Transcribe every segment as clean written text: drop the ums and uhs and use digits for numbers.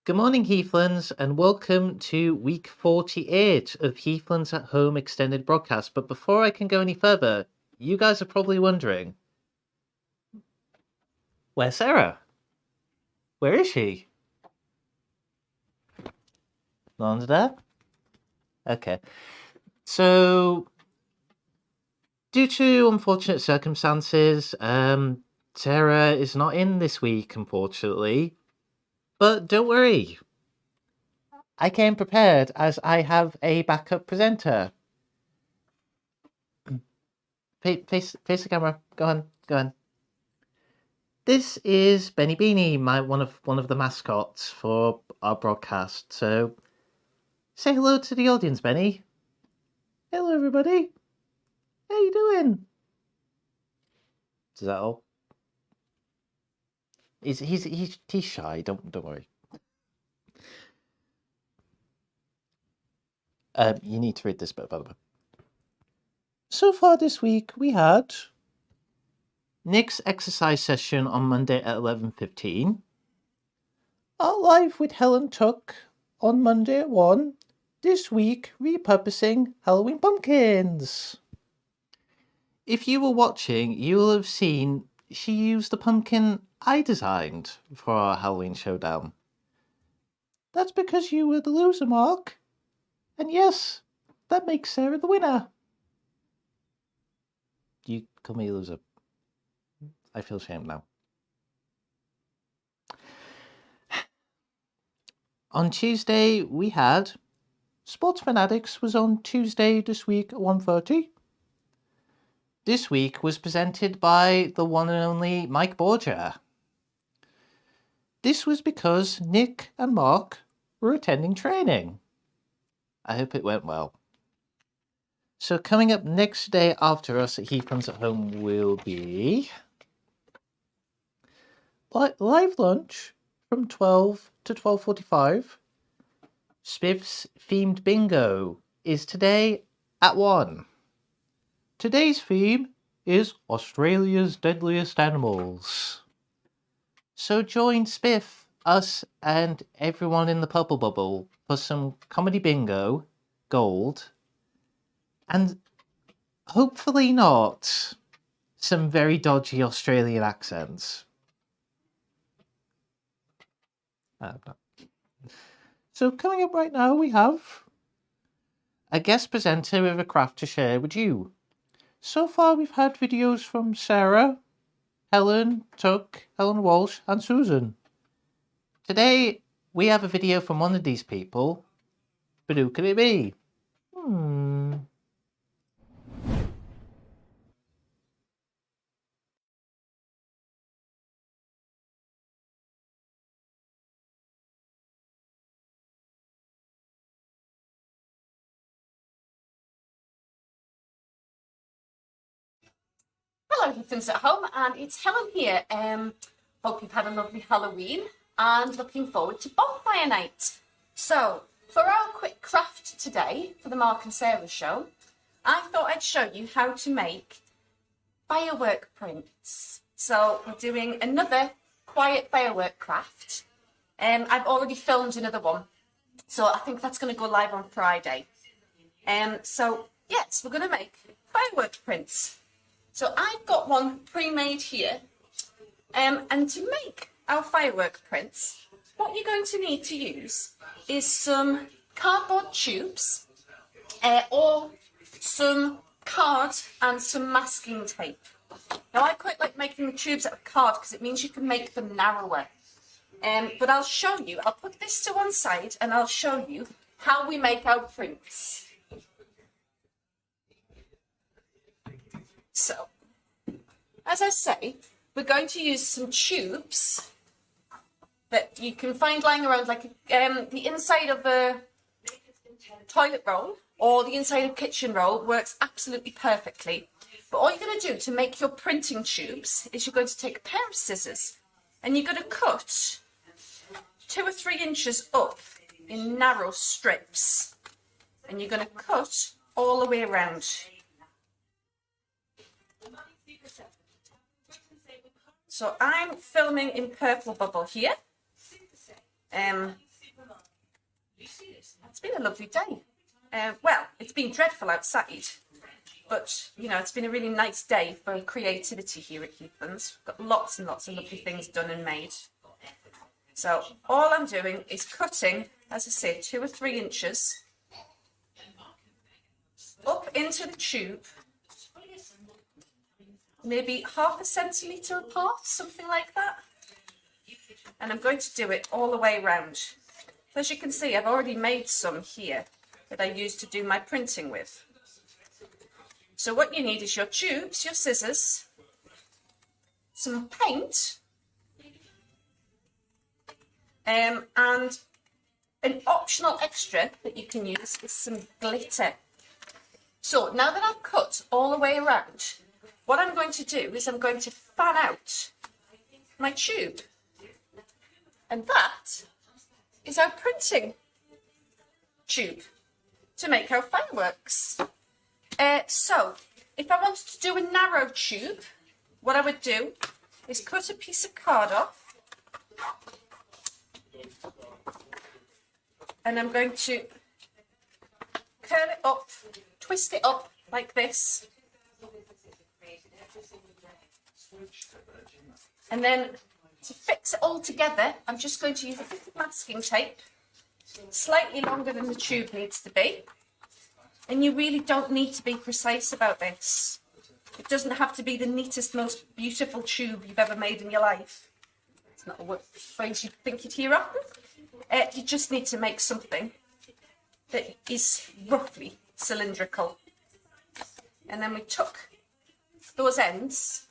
Good morning, Heathlands, and welcome to week 48 of Heathlands at Home extended broadcast. But before I can go any further, you guys are probably wondering, where's Sarah? Where is she? Not under there? Okay. So, due to unfortunate circumstances, Sarah is not in this week, unfortunately. But don't worry. I came prepared as I have a backup presenter. Face the camera. Go on. This is Benny Beanie, one of the mascots for our broadcast. So, say hello to the audience, Benny. Hello, everybody. How you doing? Is that all? He's shy. Don't worry. You need to read this bit, by the way. So far this week, we had Nick's exercise session on Monday at 11:15. Our live with Helen Tuck on Monday at 1. This week, repurposing Halloween pumpkins. If you were watching, you will have seen she used the pumpkin I designed for our Halloween showdown. That's because you were the loser, Mark. And yes, that makes Sarah the winner. You call me a loser. I feel ashamed now. On Tuesday, we had Sports Fanatics was on Tuesday this week at 1:30. This week was presented by the one and only Mike Borgia. This was because Nick and Mark were attending training. I hope it went well. So coming up next day after us at Heathlands at Home will be live lunch from 12 to 12:45. Spiff's themed bingo is today at 1. Today's theme is Australia's deadliest animals. So join Spiff, us, and everyone in the Purple Bubble for some comedy bingo, gold, and hopefully not some very dodgy Australian accents. So coming up right now, we have a guest presenter with a craft to share with you. So far, we've had videos from Sarah, Helen Tuck, Helen Walsh, and Susan. Today, we have a video from one of these people, but who could it be? Hello, Heathlands at Home, and it's Helen here. Hope you've had a lovely Halloween and looking forward to Bonfire Night. So, for our quick craft today, for the Mark and Sarah show, I thought I'd show you how to make firework prints. So, we're doing another quiet firework craft. I've already filmed another one, so I think that's going to go live on Friday. So, yes, we're going to make firework prints. So I've got one pre-made here, and to make our firework prints, what you're going to need to use is some cardboard tubes, or some card and some masking tape. Now I quite like making the tubes out of card because it means you can make them narrower. But I'll show you, I'll put this to one side and I'll show you how we make our prints. So, as I say, we're going to use some tubes that you can find lying around, like the inside of a toilet roll or the inside of a kitchen roll works absolutely perfectly. But all you're going to do to make your printing tubes is you're going to take a pair of scissors and you're going to cut 2 or 3 inches up in narrow strips. And you're going to cut all the way around. So I'm filming in Purple Bubble here. it's been a lovely day. Well, it's been dreadful outside, but, you know, it's been a really nice day for creativity here at Heathlands. We've got lots and lots of lovely things done and made. So all I'm doing is cutting, as I say, 2 or 3 inches up into the tube, maybe ½ centimetre apart, something like that. And I'm going to do it all the way around. So as you can see, I've already made some here that I use to do my printing with. So what you need is your tubes, your scissors, some paint, and an optional extra that you can use is some glitter. So now that I've cut all the way around, what I'm going to do is I'm going to fan out my tube. And that is our printing tube to make our fireworks. So if I wanted to do a narrow tube, what I would do is cut a piece of card off, and I'm going to curl it up, twist it up like this, and then to fix it all together, I'm just going to use a bit of masking tape, slightly longer than the tube needs to be. And you really don't need to be precise about this. It doesn't have to be the neatest, most beautiful tube you've ever made in your life. It's not a phrase you'd think you'd hear often. You just need to make something that is roughly cylindrical. And then we tuck those ends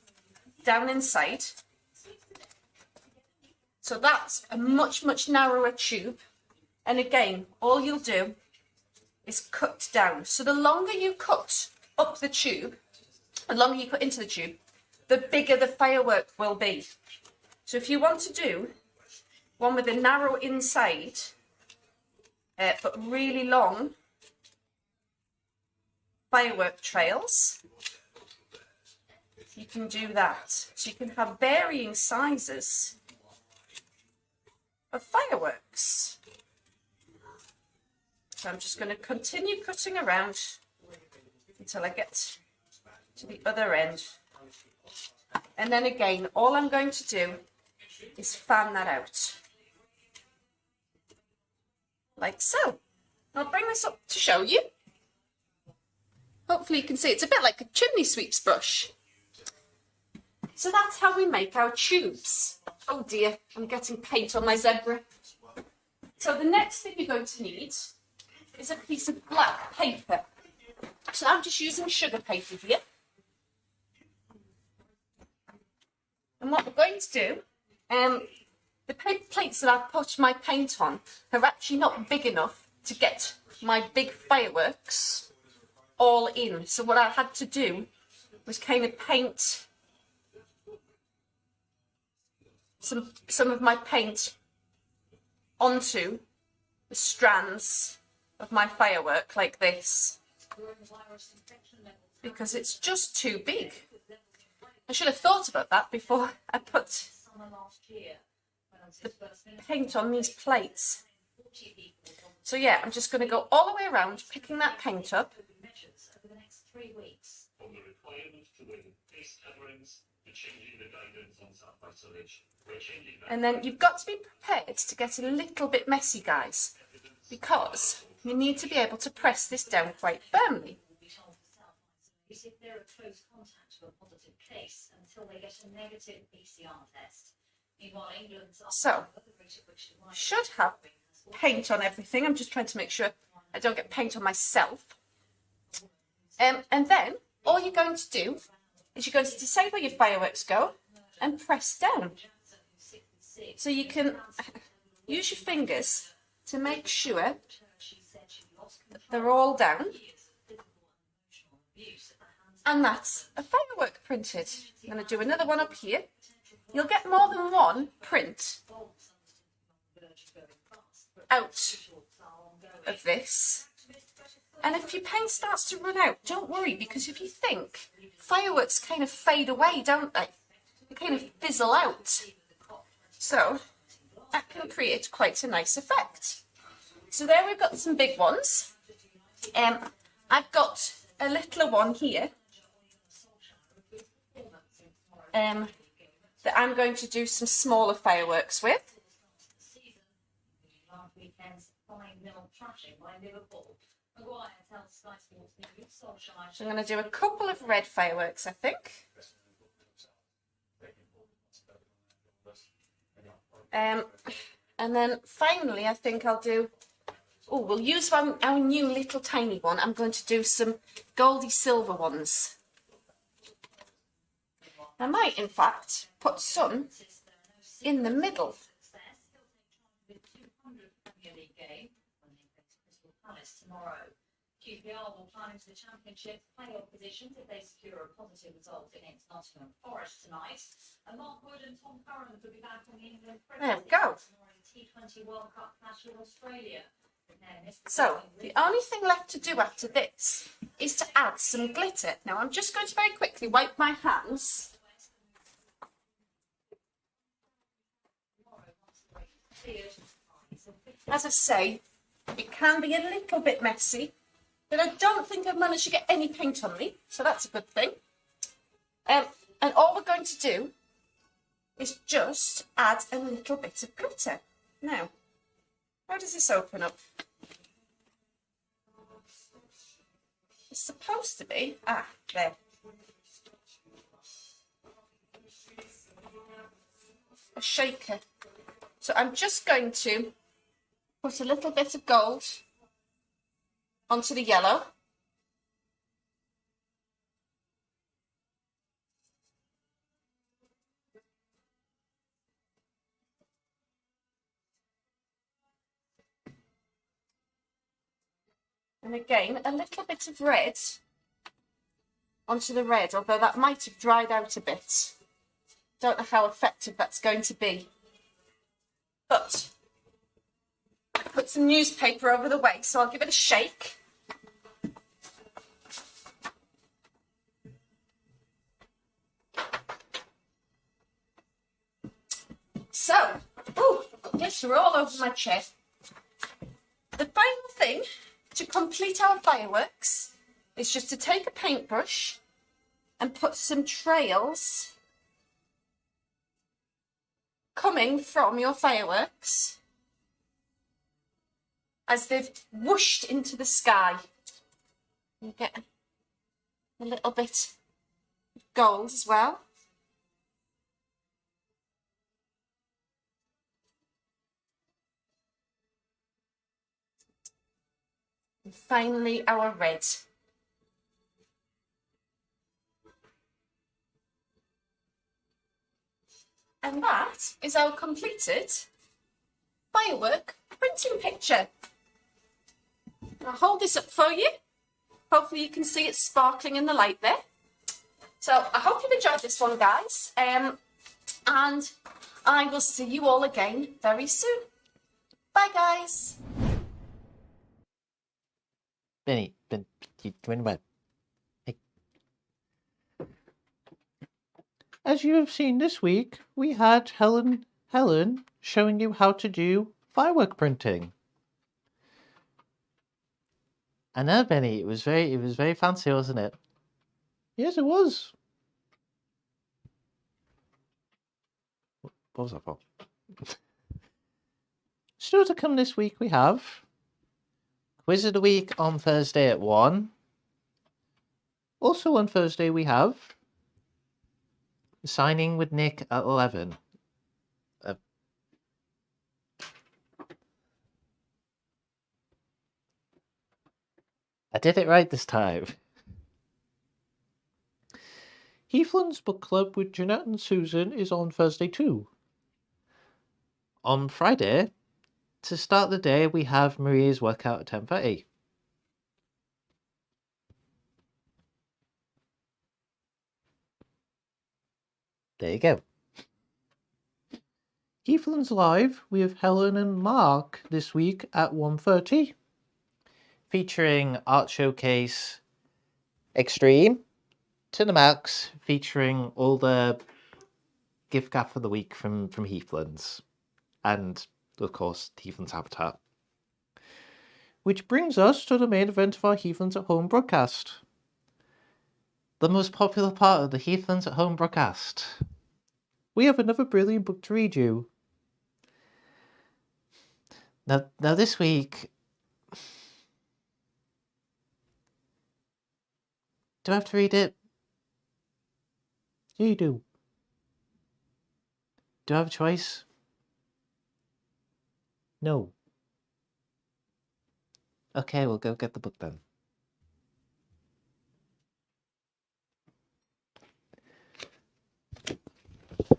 down inside. So that's a much, much narrower tube. And again, all you'll do is cut down. So the longer you cut up the tube, the longer you cut into the tube, the bigger the firework will be. So if you want to do one with a narrow inside, but really long firework trails, you can do that. So you can have varying sizes of fireworks. So I'm just going to continue cutting around until I get to the other end. And then again, all I'm going to do is fan that out. Like so. I'll bring this up to show you. Hopefully you can see it's a bit like a chimney sweep's brush. So that's how we make our tubes. Oh dear, I'm getting paint on my zebra. So the next thing you're going to need is a piece of black paper. So I'm just using sugar paper here. And what we're going to do, the paper plates that I've put my paint on are actually not big enough to get my big fireworks all in. So what I had to do was kind of paint some of my paint onto the strands of my firework like this, because it's just too big. I should have thought about that before I put the paint on these plates. So yeah, I'm just going to go all the way around picking that paint up. And then you've got to be prepared to get a little bit messy, guys, because you need to be able to press this down quite firmly. If they're a close contact of a positive case until they get a negative PCR test. Meanwhile, England's So, should have paint on everything. I'm just trying to make sure I don't get paint on myself. And then all you're going to do is you're going to decide where your fireworks go and press down. So you can use your fingers to make sure that they're all down. And that's a firework printed. I'm going to do another one up here. You'll get more than one print out of this. And if your paint starts to run out, don't worry, because if you think, fireworks kind of fade away, don't they? They kind of fizzle out. So that can create quite a nice effect. So there we've got some big ones. I've got a littler one here that I'm going to do some smaller fireworks with. So I'm going to do a couple of red fireworks, I think. And then finally, I think I'll do, we'll use our new little tiny one. I'm going to do some goldy silver ones. I might, in fact, put some in the middle. QPR will climb into the Championship playoff positions if they secure a positive result against Nottingham Forest tonight. And Mark Wood and Tom Curran will be back on the England There we go. T20 World Cup clash with Australia. So the only thing left to do after this is to add some glitter. Now I'm just going to very quickly wipe my hands. As I say, it can be a little bit messy, but I don't think I've managed to get any paint on me, so that's a good thing. And all we're going to do is just add a little bit of glitter. Now, how does this open up? It's supposed to be, there. A shaker. So I'm just going to put a little bit of gold onto the yellow. And again, a little bit of red onto the red, although that might have dried out a bit. Don't know how effective that's going to be. But I put some newspaper over the way, so I'll give it a shake. So, yes, we're all over my chair. The final thing to complete our fireworks is just to take a paintbrush and put some trails coming from your fireworks as they've whooshed into the sky. You get a little bit of gold as well. And finally, our red. And that is our completed firework printing picture. I'll hold this up for you. Hopefully you can see it sparkling in the light there. So I hope you've enjoyed this one, guys. And I will see you all again very soon. Bye, guys. Benny, you went away. Hey. As you have seen this week, we had Helen showing you how to do firework printing. I know, Benny, it was very fancy, wasn't it? Yes, it was. What was that for? Still to come this week, we have Quiz of the Week on Thursday at 1. Also on Thursday, we have Signing with Nick at 11. I did it right this time. Heathlands Book Club with Jeanette and Susan is on Thursday too. On Friday, to start the day, we have Maria's workout at 10:30. There you go. Heathlands Live, we have Helen and Mark this week at 1:30. Featuring Art Showcase Extreme to the max, featuring all the gift gap of the week from Heathlands. And, of course, Heathlands Habitat. Which brings us to the main event of our Heathlands at Home broadcast. The most popular part of the Heathlands at Home broadcast. We have another brilliant book to read you. Now this week... Do I have to read it? Yeah, you do. Do I have a choice? No. Okay, we'll go get the book then.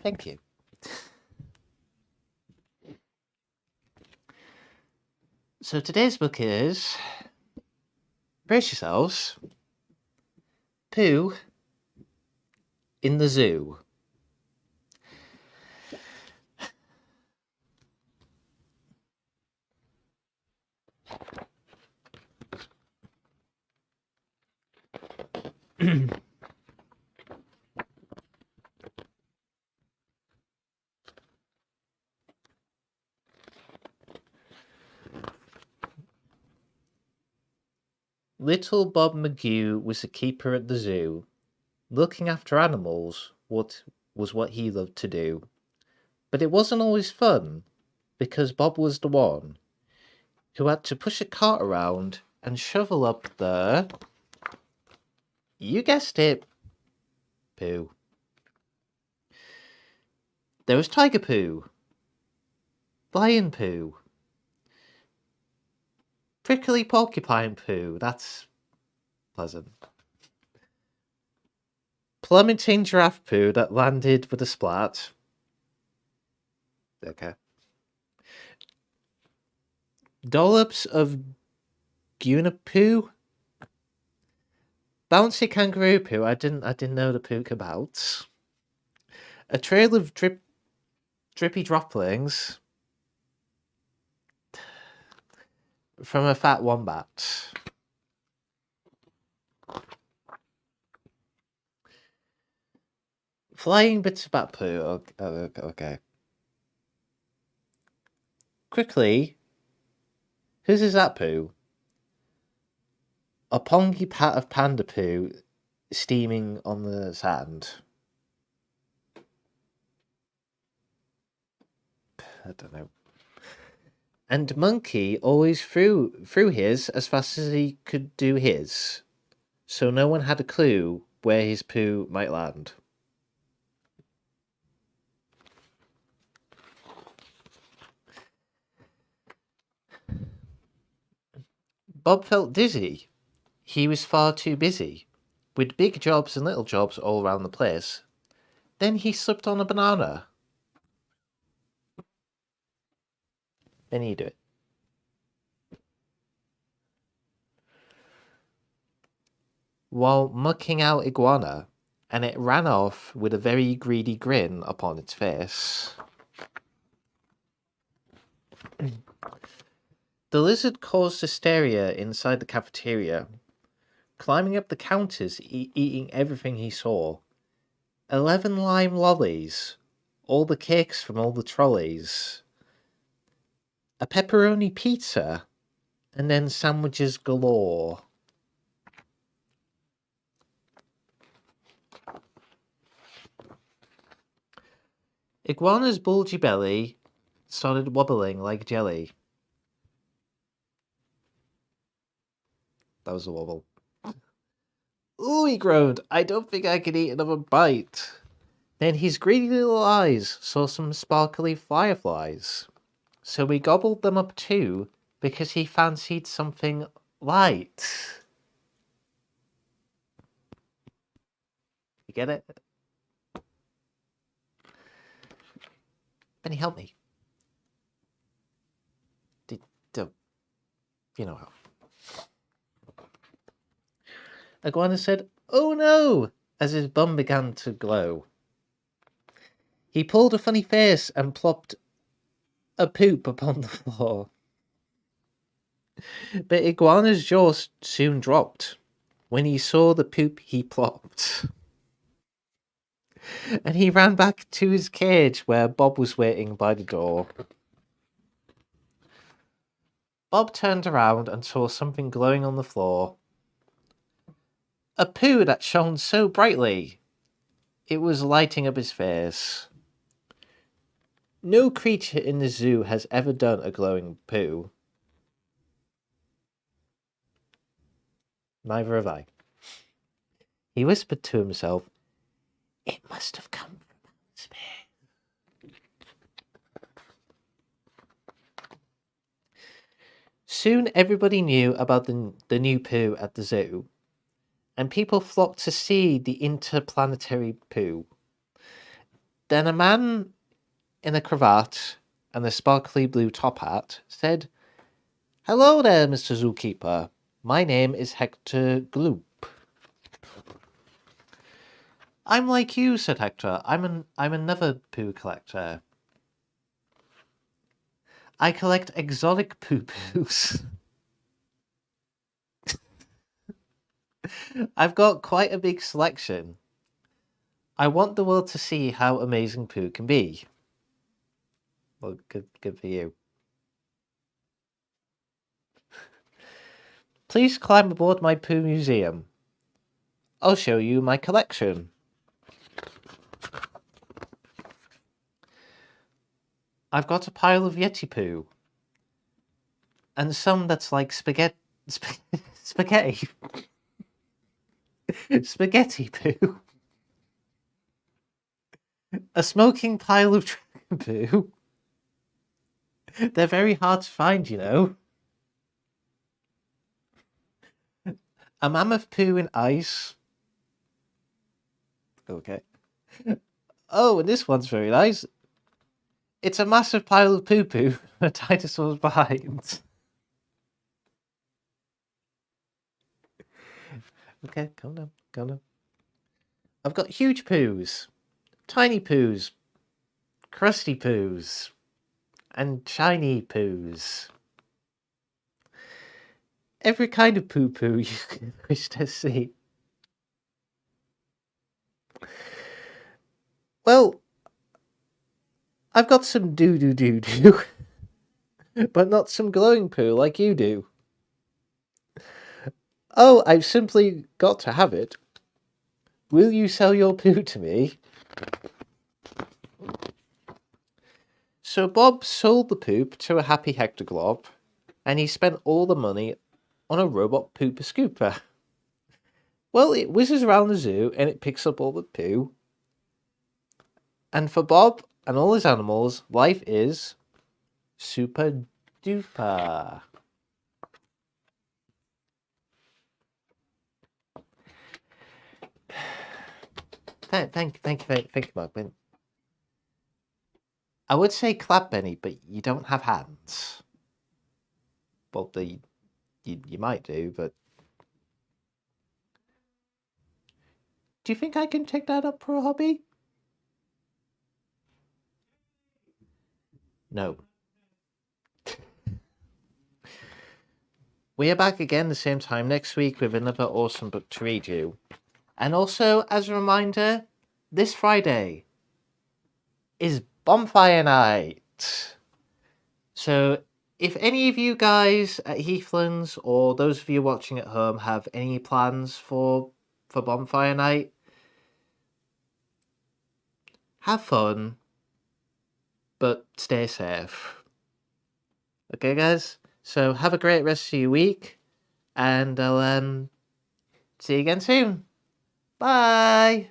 Thank you. So today's book is... Brace yourselves. Pooh in the Zoo. Little Bob McGee was a keeper at the zoo. Looking after animals was what he loved to do. But it wasn't always fun, because Bob was the one who had to push a cart around and shovel up the... You guessed it, poo. There was Tiger Pooh, Lion Pooh, Prickly Porcupine Pooh, that's pleasant. Plummeting Giraffe Pooh that landed with a splat. Okay. Dollops of Guna Pooh. Bouncy Kangaroo Pooh, I didn't know the poo about. A trail of drippy droplings from a fat wombat. Flying bits of bat poo. Okay. Quickly, whose is that poo? A pongy pat of panda poo steaming on the sand. I don't know. And Monkey always threw his as fast as he could do his, so no one had a clue where his poo might land. Bob felt dizzy. He was far too busy, with big jobs and little jobs all around the place. Then he slipped on a banana. Then you do it. While mucking out iguana, and it ran off with a very greedy grin upon its face. The lizard caused hysteria inside the cafeteria, climbing up the counters, eating everything he saw. 11 lime lollies, all the cakes from all the trolleys, a pepperoni pizza, and then sandwiches galore. Iguana's bulgy belly started wobbling like jelly. That was a wobble. Ooh, he groaned. I don't think I can eat another bite. Then his greedy little eyes saw some sparkly fireflies. So he gobbled them up too, because he fancied something light. You get it? Benny, help me. You know how. Iguana said, "Oh no," as his bum began to glow. He pulled a funny face and plopped a poop upon the floor. But Iguana's jaw soon dropped when he saw the poop he plopped. And he ran back to his cage where Bob was waiting by the door. Bob turned around and saw something glowing on the floor. A poo that shone so brightly. It was lighting up his face. No creature in the zoo has ever done a glowing poo. Neither have I. He whispered to himself, "It must have come from space." Soon everybody knew about the new poo at the zoo, and people flocked to see the interplanetary poo. Then a man in a cravat and a sparkly blue top hat said, "Hello there, Mr. Zookeeper. My name is Hector Gloop." "I'm like you," said Hector. I'm another poo collector. I collect exotic poo-poos." "I've got quite a big selection. I want the world to see how amazing poo can be." Well, good for you. "Please climb aboard my poo museum. I'll show you my collection." "I've got a pile of Yeti poo. And some that's like spaghetti. Spaghetti. Spaghetti poo. A smoking pile of dragon poo. They're very hard to find, you know. A mammoth poo in ice. Okay. Oh, and this one's very nice. It's a massive pile of poo-poo with dinosaurs behind. Okay, calm down. I've got huge poos, tiny poos, crusty poos, and shiny poos. Every kind of poo-poo you could wish to see. Well, I've got some doo-doo-doo-doo, but not some glowing poo like you do. Oh, I've simply got to have it. Will you sell your poo to me? So Bob sold the poop to a happy Hector Glob, and he spent all the money on a robot pooper scooper. Well, it whizzes around the zoo and it picks up all the poo. And for Bob and all his animals, life is super duper. Thank you, Mark. I would say clap, Benny, but you don't have hands. Well, you might do, but do you think I can take that up for a hobby? No. We are back again the same time next week with another awesome book to read you. And also, as a reminder, this Friday is Bonfire Night. So, if any of you guys at Heathlands or those of you watching at home have any plans for Bonfire Night, have fun, but stay safe. Okay, guys? So, have a great rest of your week, and I'll see you again soon. Bye!